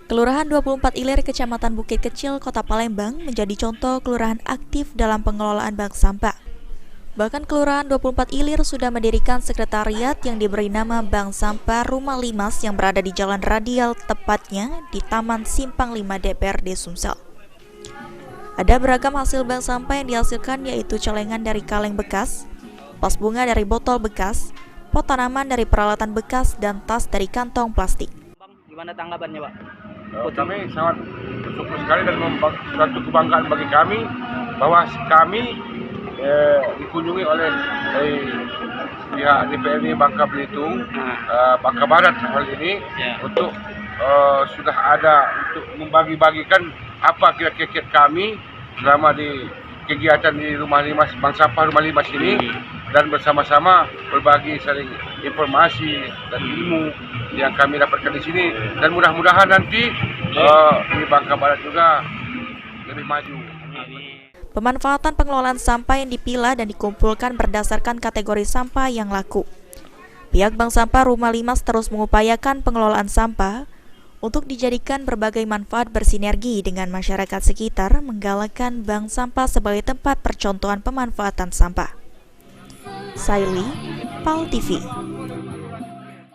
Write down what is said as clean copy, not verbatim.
Kelurahan 24 Ilir, Kecamatan Bukit Kecil, Kota Palembang menjadi contoh kelurahan aktif dalam pengelolaan bank sampah. Bahkan Kelurahan 24 Ilir sudah mendirikan sekretariat yang diberi nama Bank Sampah Rumah Limas yang berada di Jalan Radial, tepatnya di Taman Simpang 5 DPRD Sumsel. Ada beragam hasil bank sampah yang dihasilkan, yaitu celengan dari kaleng bekas, vas bunga dari botol bekas, pot tanaman dari peralatan bekas, dan tas dari kantong plastik. Gimana tanggapannya, Pak? Kami sangat bersyukur sekali dan suatu kebanggaan bagi kami bahwa kami dikunjungi oleh pihak DPRD Bangka Belitung, Bangka Barat hal ini untuk sudah ada untuk membagi-bagikan apa kira-kira kami selama di kegiatan di Rumah Limas, Bank Sampah Rumah Limas ini, dan bersama-sama berbagi saling informasi dan ilmu yang kami dapatkan di sini, dan mudah-mudahan nanti di Bangka Barat juga lebih maju. Pemanfaatan pengelolaan sampah yang dipilah dan dikumpulkan berdasarkan kategori sampah yang laku. Pihak Bank Sampah Rumah Limas terus mengupayakan pengelolaan sampah untuk dijadikan berbagai manfaat bersinergi dengan masyarakat sekitar, menggalakkan bank sampah sebagai tempat percontohan pemanfaatan sampah. Saili, PAL TV.